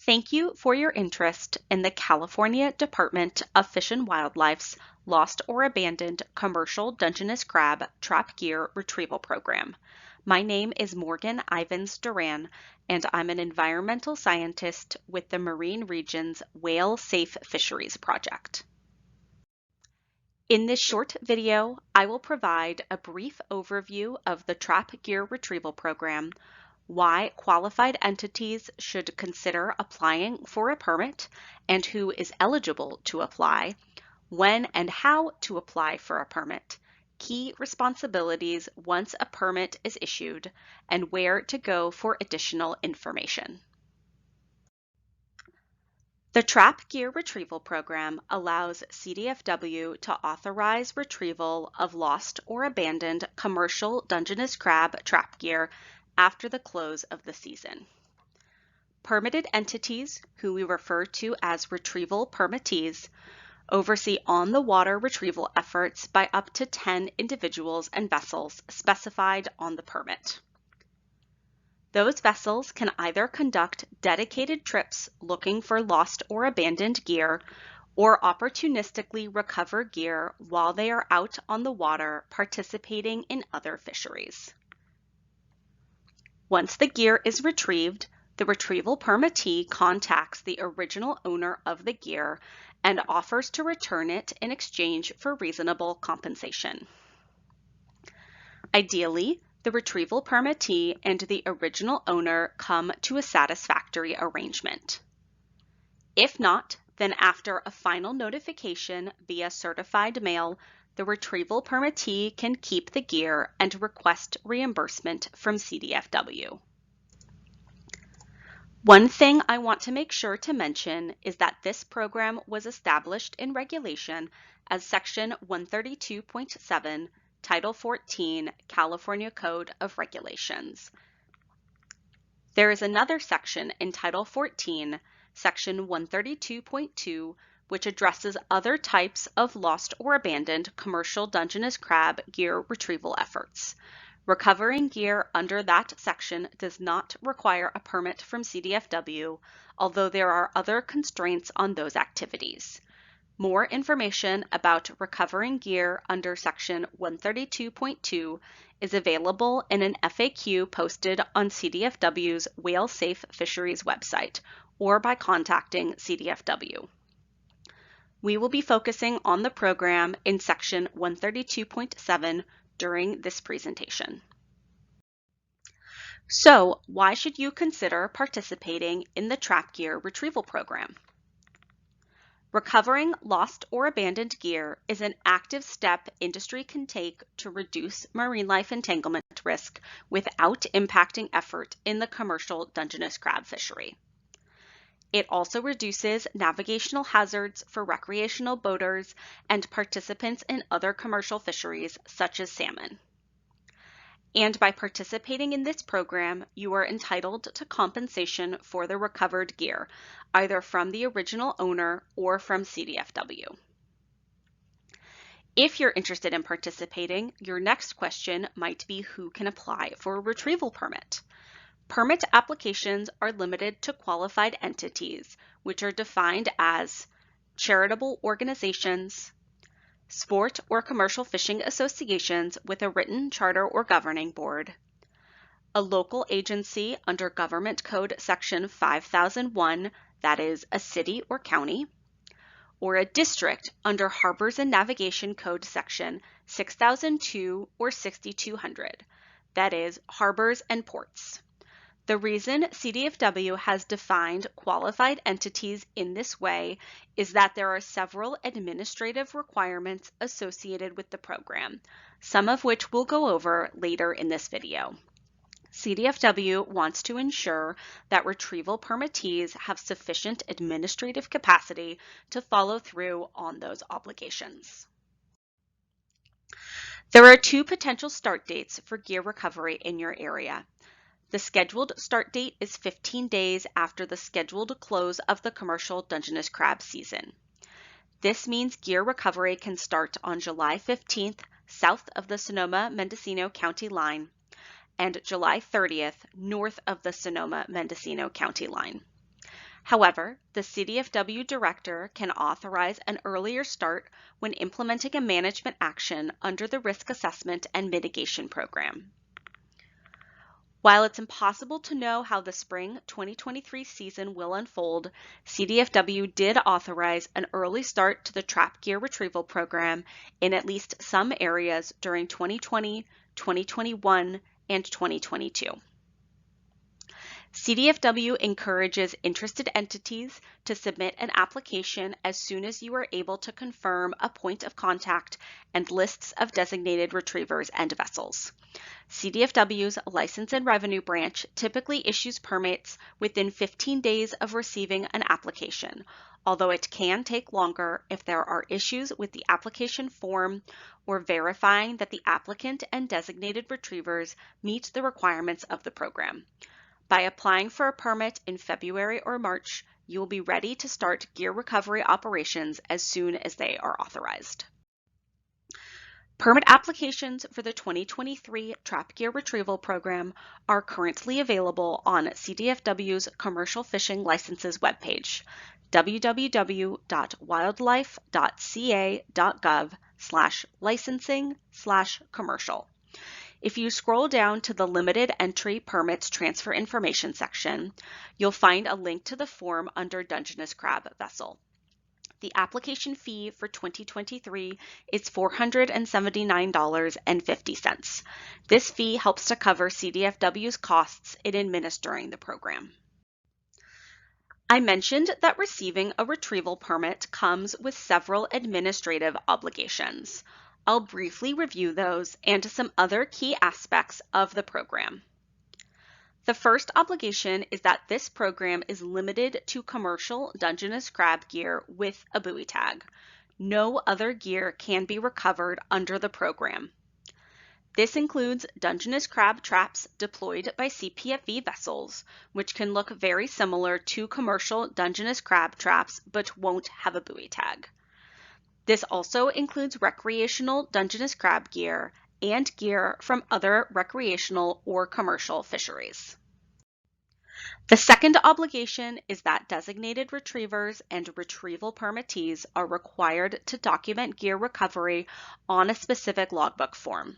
Thank you for your interest in the California Department of Fish and Wildlife's Lost or Abandoned Commercial Dungeness Crab Trap Gear Retrieval Program. My name is Morgan Ivins Duran, and I'm an environmental scientist with the Marine Region's Whale Safe Fisheries Project. In this short video, I will provide a brief overview of the Trap Gear Retrieval Program, why qualified entities should consider applying for a permit and who is eligible to apply, when and how to apply for a permit, key responsibilities once a permit is issued, and where to go for additional information. The Trap Gear Retrieval Program allows CDFW to authorize retrieval of lost or abandoned commercial Dungeness crab trap gear after the close of the season. Permitted entities, who we refer to as retrieval permittees, oversee on-the-water retrieval efforts by up to 10 individuals and vessels specified on the permit. Those vessels can either conduct dedicated trips looking for lost or abandoned gear or opportunistically recover gear while they are out on the water participating in other fisheries. Once the gear is retrieved, the retrieval permittee contacts the original owner of the gear and offers to return it in exchange for reasonable compensation. Ideally, the retrieval permittee and the original owner come to a satisfactory arrangement. If not, then after a final notification via certified mail, the retrieval permittee can keep the gear and request reimbursement from CDFW. One thing I want to make sure to mention is that this program was established in regulation as Section 132.7, Title 14, California Code of Regulations. There is another section in Title 14, Section 132.2, which addresses other types of lost or abandoned commercial Dungeness crab gear retrieval efforts. Recovering gear under that section does not require a permit from CDFW, although there are other constraints on those activities. More information about recovering gear under Section 132.2 is available in an FAQ posted on CDFW's Whale Safe Fisheries website or by contacting CDFW. We will be focusing on the program in Section 132.7 during this presentation. So, why should you consider participating in the Trap Gear Retrieval Program? Recovering lost or abandoned gear is an active step industry can take to reduce marine life entanglement risk without impacting effort in the commercial Dungeness crab fishery. It also reduces navigational hazards for recreational boaters and participants in other commercial fisheries such as salmon. And by participating in this program, you are entitled to compensation for the recovered gear, either from the original owner or from CDFW. If you're interested in participating, your next question might be who can apply for a retrieval permit. Permit applications are limited to qualified entities, which are defined as charitable organizations, sport or commercial fishing associations with a written charter or governing board, a local agency under Government Code Section 5001, that is, a city or county, or a district under Harbors and Navigation Code Section 6002 or 6200, that is, harbors and ports. The reason CDFW has defined qualified entities in this way is that there are several administrative requirements associated with the program, some of which we'll go over later in this video. CDFW wants to ensure that retrieval permittees have sufficient administrative capacity to follow through on those obligations. There are two potential start dates for gear recovery in your area. The scheduled start date is 15 days after the scheduled close of the commercial Dungeness crab season. This means gear recovery can start on July 15th, south of the Sonoma-Mendocino County line, and July 30th, north of the Sonoma-Mendocino County line. However, the CDFW director can authorize an earlier start when implementing a management action under the Risk Assessment and Mitigation Program. While it's impossible to know how the spring 2023 season will unfold, CDFW did authorize an early start to the trap gear retrieval program in at least some areas during 2020, 2021, and 2022. CDFW encourages interested entities to submit an application as soon as you are able to confirm a point of contact and lists of designated retrievers and vessels. CDFW's License and Revenue Branch typically issues permits within 15 days of receiving an application, although it can take longer if there are issues with the application form or verifying that the applicant and designated retrievers meet the requirements of the program. By applying for a permit in February or March, you will be ready to start gear recovery operations as soon as they are authorized. Permit applications for the 2023 Trap Gear Retrieval Program are currently available on CDFW's Commercial Fishing Licenses webpage, www.wildlife.ca.gov/licensing/commercial. If you scroll down to the Limited Entry Permits Transfer Information section, you'll find a link to the form under Dungeness Crab Vessel. The application fee for 2023 is $479.50. This fee helps to cover CDFW's costs in administering the program. I mentioned that receiving a retrieval permit comes with several administrative obligations. I'll briefly review those and some other key aspects of the program. The first obligation is that this program is limited to commercial Dungeness crab gear with a buoy tag. No other gear can be recovered under the program. This includes Dungeness crab traps deployed by CPFV vessels, which can look very similar to commercial Dungeness crab traps but won't have a buoy tag. This also includes recreational Dungeness crab gear and gear from other recreational or commercial fisheries. The second obligation is that designated retrievers and retrieval permittees are required to document gear recovery on a specific logbook form.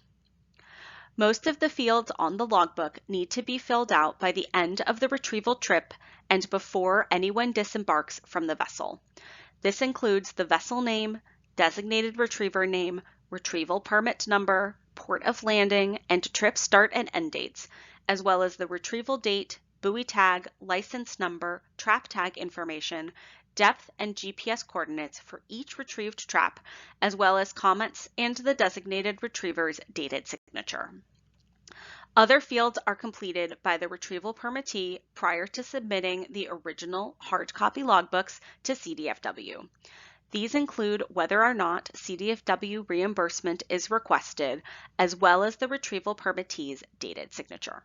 Most of the fields on the logbook need to be filled out by the end of the retrieval trip and before anyone disembarks from the vessel. This includes the vessel name, designated retriever name, retrieval permit number, port of landing, and trip start and end dates, as well as the retrieval date, buoy tag, license number, trap tag information, depth and GPS coordinates for each retrieved trap, as well as comments and the designated retriever's dated signature. Other fields are completed by the retrieval permittee prior to submitting the original hard copy logbooks to CDFW. These include whether or not CDFW reimbursement is requested, as well as the retrieval permittee's dated signature.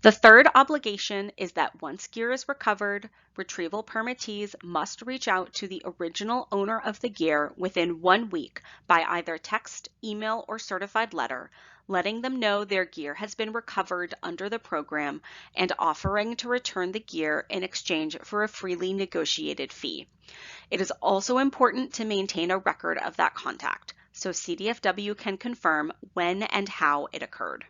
The third obligation is that once gear is recovered, retrieval permittees must reach out to the original owner of the gear within 1 week by either text, email, or certified letter, letting them know their gear has been recovered under the program and offering to return the gear in exchange for a freely negotiated fee. It is also important to maintain a record of that contact, so CDFW can confirm when and how it occurred.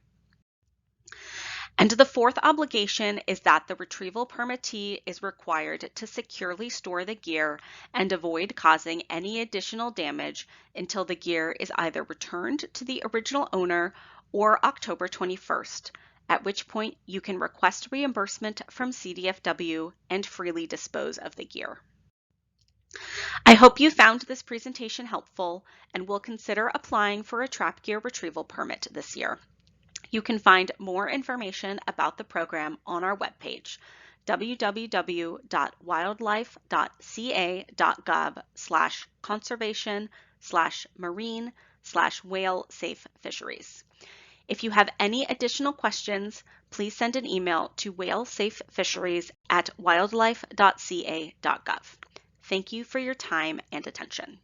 And the fourth obligation is that the retrieval permittee is required to securely store the gear and avoid causing any additional damage until the gear is either returned to the original owner or October 21st, at which point you can request reimbursement from CDFW and freely dispose of the gear. I hope you found this presentation helpful and will consider applying for a trap gear retrieval permit this year. You can find more information about the program on our webpage, www.wildlife.ca.gov/conservation/marine/whale safe fisheries. If you have any additional questions, please send an email to whalesafefisheries@wildlife.ca.gov. Thank you for your time and attention.